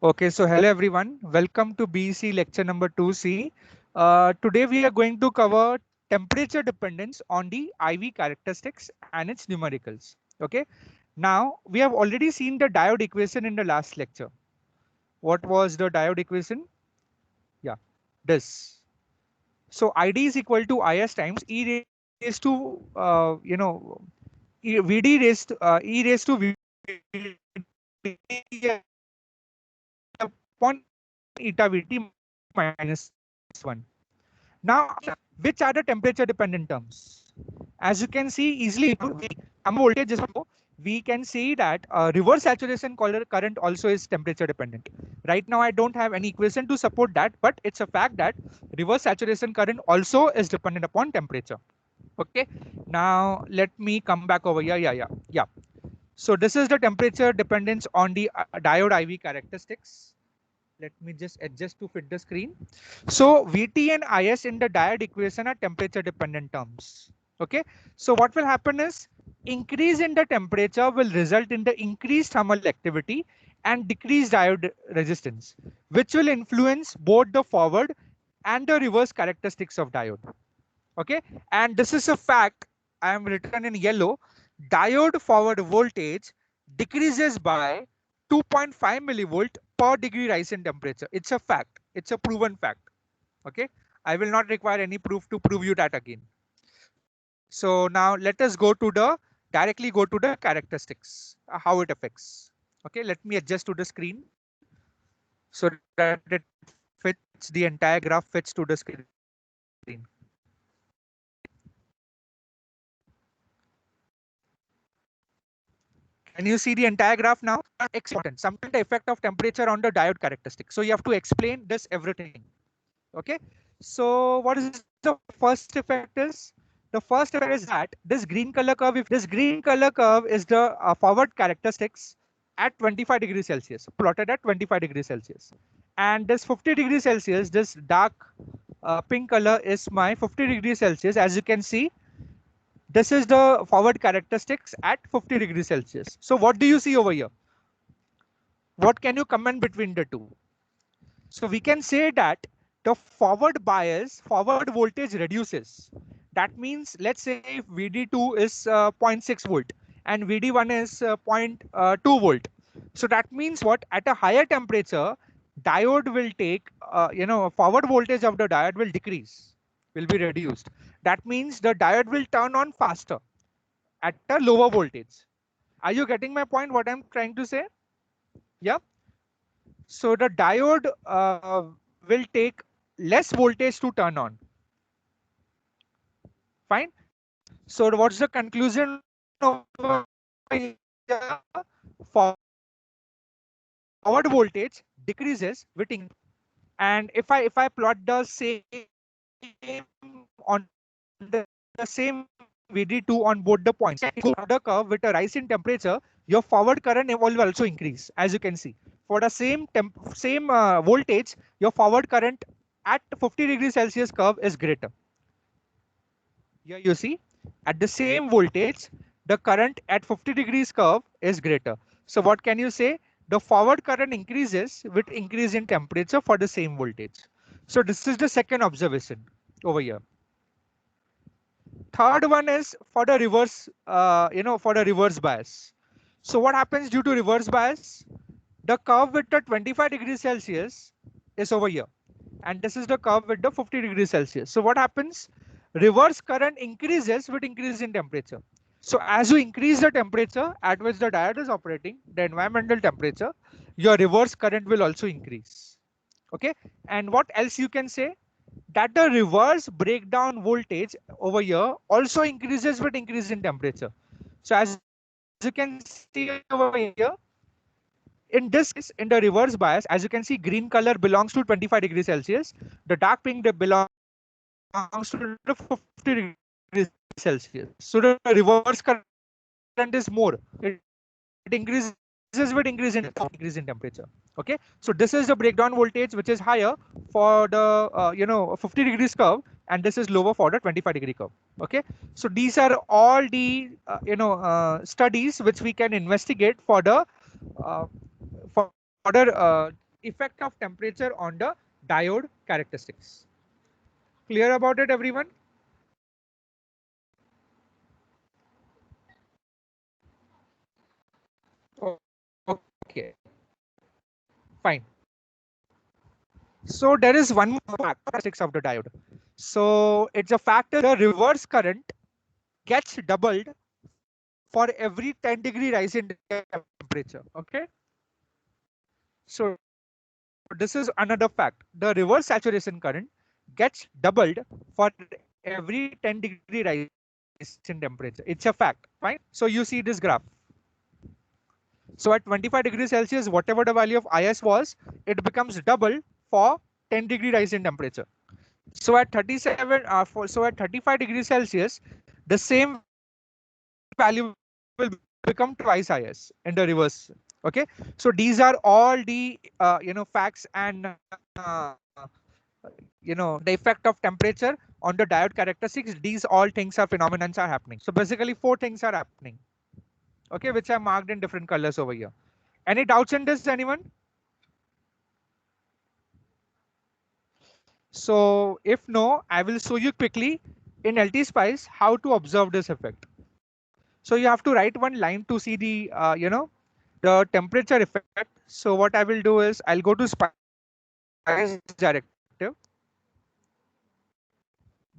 Okay, so hello everyone. Welcome to BEC lecture number 2C. Today we are going to cover temperature dependence on the IV characteristics and its numericals. Okay. Now we have already seen the diode equation in the last lecture. What was the diode equation? Yeah, this. So ID is equal to IS times E raised to VD raised E raised to upon eta VT minus 1. Now, which are the temperature dependent terms? As you can see easily, voltage is we can see that reverse saturation current also is temperature dependent. Right now, I don't have any equation to support that, but it's a fact that reverse saturation current also is dependent upon temperature. Okay. Now, let me come back over here. Yeah. So this is the temperature dependence on the diode IV characteristics. Let me just adjust to fit the screen. So VT and IS in the diode equation are temperature dependent terms. Okay. So what will happen is increase in the temperature will result in the increased thermal activity and decreased diode resistance, which will influence both the forward and the reverse characteristics of diode. Okay. And this is a fact. I am written in yellow. Diode forward voltage decreases by 2.5 millivolt per degree rise in temperature. It's a fact. It's a proven fact. Okay. I will not require any proof to prove you that again. So now let us go to the directly go to the characteristics, how it affects. Okay. Let me adjust to the screen so that it fits the entire graph fits to the screen. Can you see the entire graph now? Important. Sometimes the effect of temperature on the diode characteristic. So you have to explain this everything. Okay. So what is the first effect is? The first effect is that this green color curve, if this green color curve is the forward characteristics at 25 degrees Celsius, plotted at 25 degrees Celsius. And this 50 degrees Celsius, this dark pink color is my 50 degrees Celsius. As you can see, this is the forward characteristics at 50 degrees Celsius. So what do you see over here? What can you comment between the two? So we can say that the forward bias, forward voltage reduces. That means, let's say if VD2 is zero point 0.6 volt and VD1 is zero point 0.2 volt. So that means what? At a higher temperature, diode will take, forward voltage of the diode will decrease, will be reduced. That means the diode will turn on faster at a lower voltage. Are you getting my point? What I'm trying to say? Yeah. So the diode will take less voltage to turn on. Fine. So what's the conclusion of forward voltage decreases with and if I plot the same on the same VD2 on both the points, go the curve with a rise in temperature, your forward current will also increase. As you can see, for the same voltage, your forward current at 50 degrees Celsius curve is greater. Here you see, at the same voltage, the current at 50 degrees curve is greater. So what can you say? The forward current increases with increase in temperature for the same voltage. So this is the second observation over here. Third one is for the reverse, for the reverse bias. So what happens due to reverse bias? The curve with the 25 degrees Celsius is over here. And this is the curve with the 50 degrees Celsius. So what happens? Reverse current increases with increase in temperature. So as you increase the temperature at which the diode is operating, the environmental temperature, your reverse current will also increase. Okay. And what else you can say? That the reverse breakdown voltage over here also increases with increase in temperature. So as you can see over here, in this case, in the reverse bias, as you can see, green color belongs to 25 degrees Celsius. The dark pink belongs to the 50 degrees Celsius. So the reverse current is more. It increases with increase in temperature. Okay. So this is the breakdown voltage which is higher for the 50 degrees curve, and this is lower for the 25 degree curve. Okay. So these are all the studies which we can investigate for the further temperature dependence effect of temperature on the diode characteristics. Clear about it, everyone? Okay, fine. So there is one more characteristics of the diode. So it's a factor the reverse current gets doubled for every 10-degree rise in temperature. Okay. So this is another fact. The reverse saturation current gets doubled for every 10-degree rise in temperature. It's a fact, fine. So you see this graph. So at 25 degrees Celsius, whatever the value of IS was, it becomes double for 10-degree rise in temperature. So at 35 degrees Celsius, the same value will become twice IS in the reverse. Okay, so these are all the facts and the effect of temperature on the diode characteristics. These all things are phenomena are happening. So basically 4 things are happening. Okay, which are marked in different colors over here. Any doubts in this, anyone? So if no, I will show you quickly in LT-Spice how to observe this effect. So you have to write one line to see the the temperature effect. So what I will do is I'll go to Spice directive.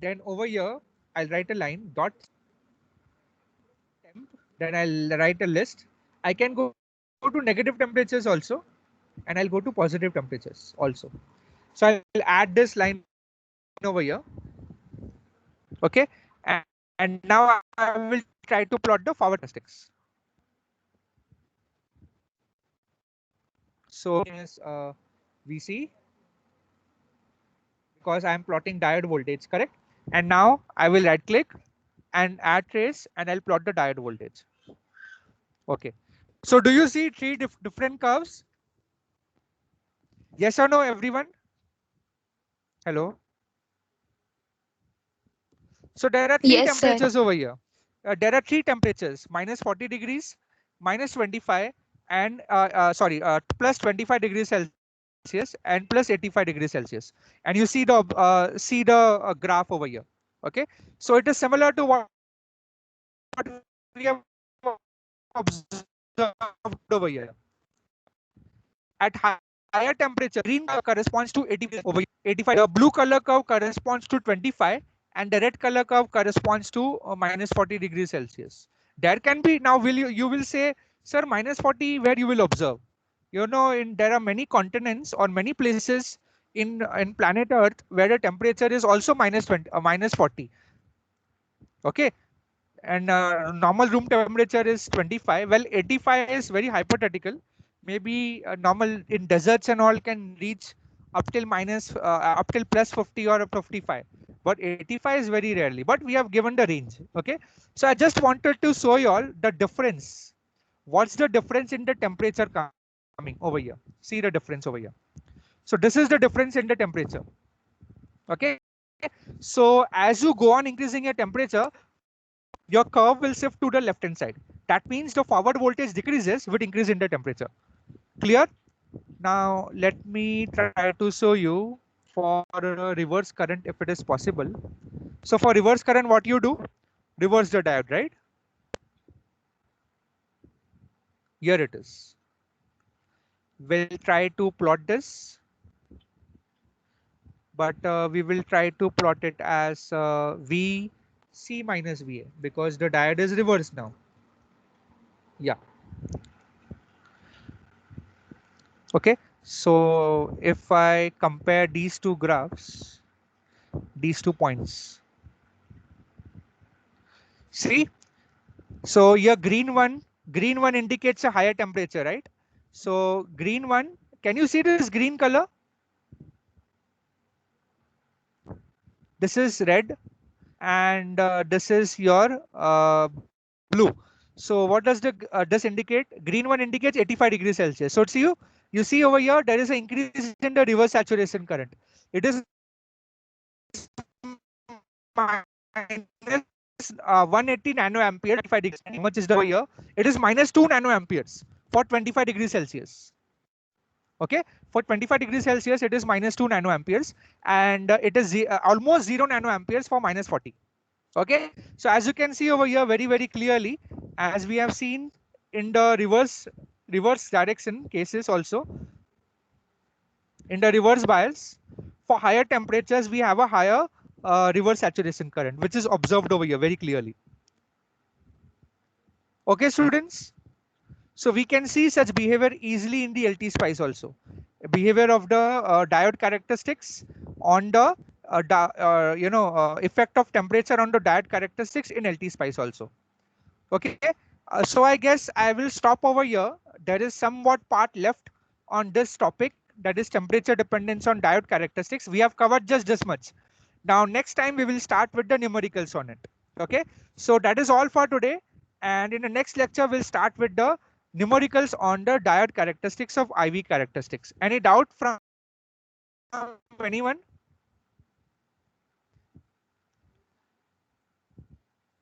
Then over here I'll write a line dot temp. Then I'll write a list. I can go to negative temperatures also, and I'll go to positive temperatures also. So I'll add this line over here. Okay, and now I will try to plot the forward statistics. So is VC because I am plotting diode voltage, correct? And now I will right click and add trace and I'll plot the diode voltage. Okay. So do you see 3 different curves? Yes or no, everyone? Hello. So there are 3 Yes, sir. temperatures over here. There are 3 temperatures: minus 40 degrees, minus 25, and plus 25 degrees Celsius and plus 85 degrees Celsius. And you see the graph over here. Okay. So it is similar to what we have observed over here. At higher temperature, green curve corresponds to 80 over 85. The blue color curve corresponds to 25, and the red color curve corresponds to minus 40 degrees Celsius. There can be now. You will say, sir, minus 40 where you will observe? There are many continents or many places in planet Earth where the temperature is also minus 20, minus 40. Okay, and normal room temperature is 25. Well, 85 is very hypothetical. Maybe normal in deserts and all can reach up till plus 50 or 55, but 85 is very rarely. But we have given the range. Okay, so I just wanted to show you all the difference. What's the difference in the temperature coming over here? See the difference over here. So this is the difference in the temperature. Okay, so as you go on increasing your temperature, your curve will shift to the left hand side. That means the forward voltage decreases with increase in the temperature. Clear? Now let me try to show you for reverse current if it is possible. So for reverse current, what you do? Reverse the diode, right? Here it is. We'll try to plot this, but we will try to plot it as VC minus VA because the diode is reversed now. Yeah. Okay, so if I compare these two graphs, these 2 points, see, so your green one indicates a higher temperature, right? So green one, can you see this green color? This is red and this is your blue. So what does this indicate? Green one indicates 85 degrees Celsius. So you see over here there is an increase in the reverse saturation current. It is minus 180 nanoampere, 25 degrees. How much is the over here? It is minus 2 nanoamperes for 25 degrees Celsius. Okay, for 25 degrees Celsius, it is -2 nanoamperes, and it is almost 0 nanoamperes for -40. Okay, so as you can see over here very clearly, as we have seen in the reverse direction cases also, in the reverse bias, for higher temperatures, we have a higher reverse saturation current, which is observed over here very clearly. Okay, students. So we can see such behavior easily in the LT spice also. Behavior of the diode characteristics on the effect of temperature on the diode characteristics in LT spice also. Okay, so I guess I will stop over here. There is somewhat part left on this topic, that is temperature dependence on diode characteristics. We have covered just this much. Now next time we will start with the numericals on it. Okay, so that is all for today. And in the next lecture, we'll start with the numericals on the diode characteristics of IV characteristics. Any doubt from anyone?